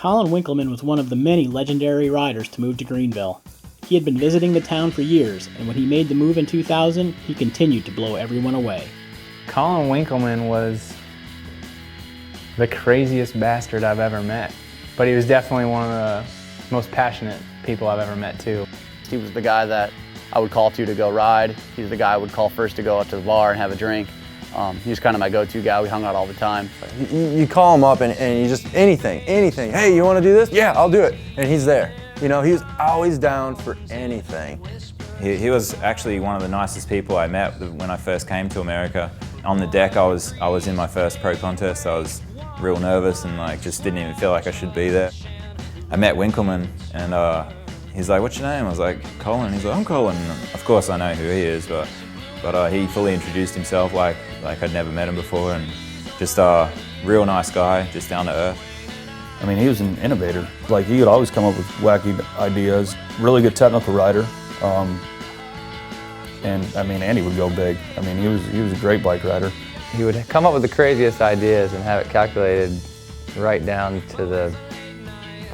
Colin Winkelmann was one of the many legendary riders to move to Greenville. He had been visiting the town for years, and when he made the move in 2000, he continued to blow everyone away. Colin Winkelmann was the craziest bastard I've ever met, but he was definitely one of the most passionate people I've ever met too. He was the guy that I would call to go ride. He's the guy I would call first to go out to the bar and have a drink. He was kind of my go-to guy. We hung out all the time. You call him up and you just, anything. Hey, you want to do this? Yeah, I'll do it. And he's there. You know, he's always down for anything. He was actually one of the nicest people I met when I first came to America. On the deck, I was in my first pro contest. I was real nervous and just didn't even feel like I should be there. I met Winkleman and he's like, "What's your name?" I was like, "Colin." He's like, "I'm Colin." And of course I know who he is, but he fully introduced himself like I'd never met him before, and just a real nice guy, just down to earth. I mean, he was an innovator. Like, he could always come up with wacky ideas. Really good technical rider. And I mean, Andy would go big. I mean, he was a great bike rider. He would come up with the craziest ideas and have it calculated right down to the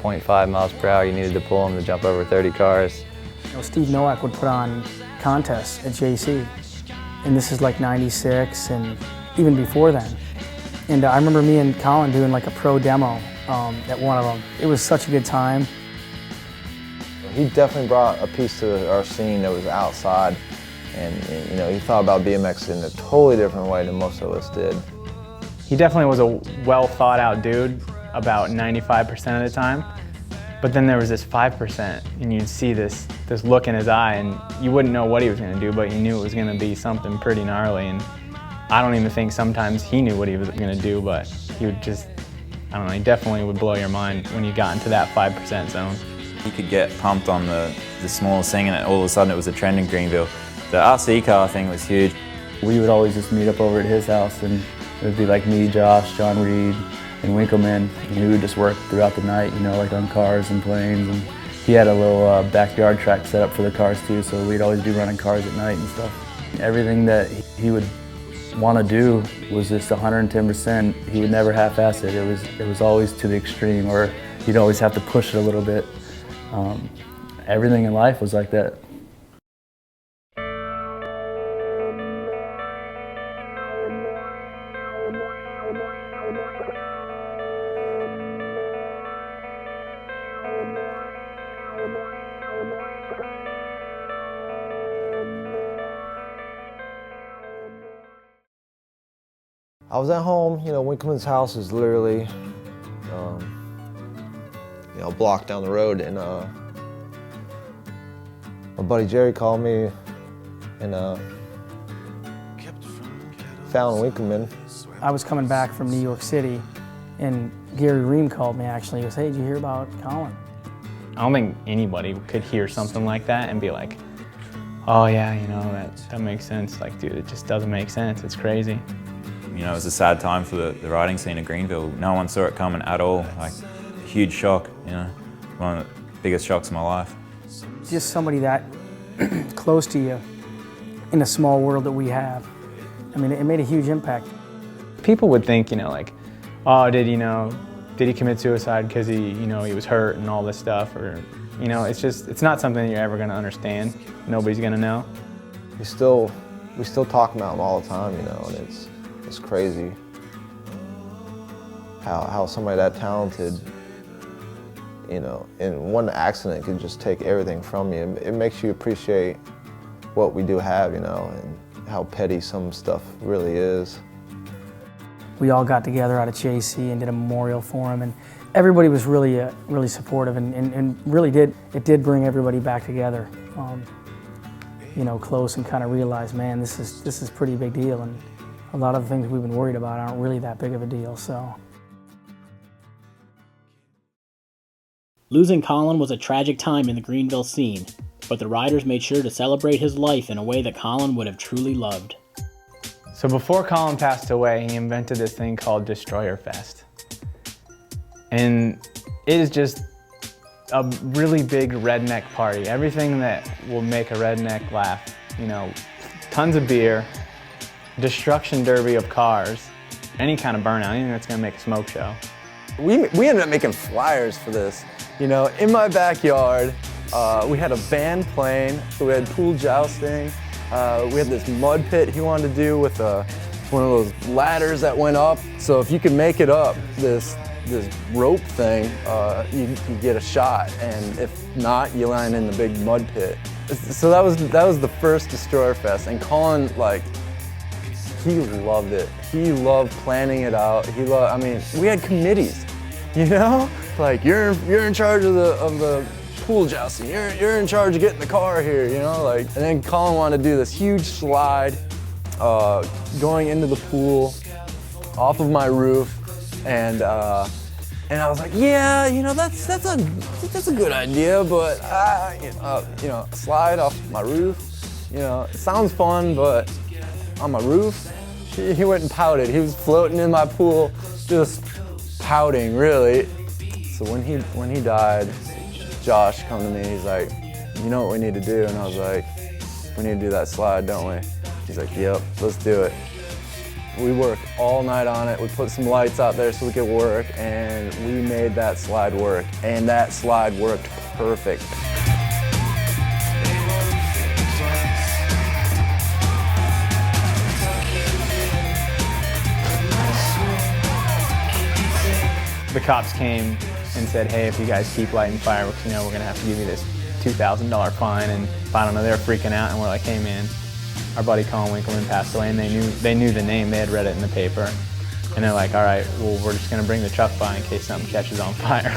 0.5 miles per hour you needed to pull him to jump over 30 cars. You know, Steve Nowak would put on contests at JC, and this is like '96 and even before then. And I remember me and Colin doing like a pro demo at one of them. It was such a good time. He definitely brought a piece to our scene that was outside, and you know, he thought about BMX in a totally different way than most of us did. He definitely was a well thought out dude about 95% of the time, but then there was this 5% and you'd see this look in his eye and you wouldn't know what he was going to do, but you knew it was going to be something pretty gnarly. And I don't even think sometimes he knew what he was going to do, but he would just, I don't know, he definitely would blow your mind when you got into that 5% zone. You could get pumped on the smallest thing and all of a sudden it was a trend in Greenville. The RC car thing was huge. We would always just meet up over at his house, and it would be like me, Josh, John Reed, and Winkleman, and we would just work throughout the night, you know, like on cars and planes. And he had a little backyard track set up for the cars too, so we'd always be running cars at night and stuff. Everything that he would want to do was just 110%. He would never half-ass it. It was always to the extreme, or he'd always have to push it a little bit. Everything in life was like that. I was at home, you know, Winkleman's house is literally, you know, a block down the road, and my buddy Jerry called me and found Winkleman. I was coming back from New York City, and Gary Ream called me actually. He goes, "Hey, did you hear about Colin?" I don't think anybody could hear something like that and be like, "Oh yeah, you know, that makes sense." Like, dude, it just doesn't make sense. It's crazy. You know, it was a sad time for the riding scene in Greenville. No one saw it coming at all. Like, a huge shock, you know, one of the biggest shocks of my life. Just somebody that close to you in a small world that we have. I mean, it made a huge impact. People would think, you know, like, oh, did he commit suicide because he was hurt and all this stuff, or, you know, it's not something you're ever gonna understand. Nobody's gonna know. We still talk about him all the time, you know, and it's crazy how somebody that talented, you know, in one accident could just take everything from you. It makes you appreciate what we do have, you know, and how petty some stuff really is. We all got together out at JC and did a memorial for him, and everybody was really supportive, and really did bring everybody back together, you know, close, and kind of realize, man, this is a pretty big deal, and a lot of the things we've been worried about aren't really that big of a deal, so. Losing Colin was a tragic time in the Greenville scene, but the riders made sure to celebrate his life in a way that Colin would have truly loved. So before Colin passed away, he invented this thing called Destroyer Fest. And it is just a really big redneck party. Everything that will make a redneck laugh. You know, tons of beer, destruction derby of cars, any kind of burnout, anything that's gonna make a smoke show. We ended up making flyers for this. You know, in my backyard, we had a band playing, so we had pool jousting. We had this mud pit he wanted to do with one of those ladders that went up. So if you could make it up, this rope thing, you get a shot, and if not, you land in the big mud pit. So that was the first Destroyer Fest, and Colin, like, he loved it. He loved planning it out. I mean, we had committees, you know? Like, you're in charge of the pool jousting. You're in charge of getting the car here, you know? Like, and then Colin wanted to do this huge slide going into the pool off of my roof, and I was like, yeah, you know, that's a good idea, but you know, slide off my roof, you know, it sounds fun, but on my roof. He went and pouted. He was floating in my pool, just pouting, really. So when he died, Josh come to me. He's like, you know what we need to do? And I was like, we need to do that slide, don't we? He's like, yep, let's do it. We worked all night on it. We put some lights out there so we could work, and we made that slide work. And that slide worked perfect. The cops came and said, hey, if you guys keep lighting fireworks, you know, we're gonna have to give you this $2,000 fine. And I don't know, they were freaking out, and we're like, hey man, our buddy Colin Winkelmann passed away, and they knew the name, they had read it in the paper. And they're like, all right, well, we're just gonna bring the truck by in case something catches on fire.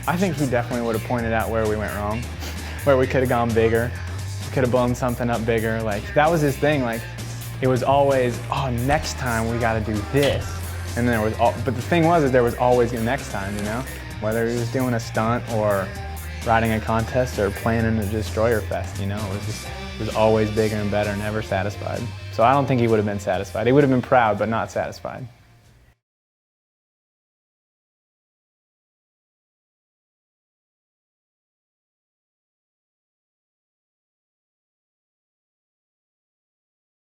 I think he definitely would have pointed out where we went wrong, where we could have gone bigger, could have blown something up bigger. Like, that was his thing. Like, it was always, oh, next time we got to do this. And there was, but the thing was, there was always a next time, you know? Whether he was doing a stunt or riding a contest or planning a Destroyer Fest, you know? It was always bigger and better, never satisfied. So I don't think he would have been satisfied. He would have been proud, but not satisfied.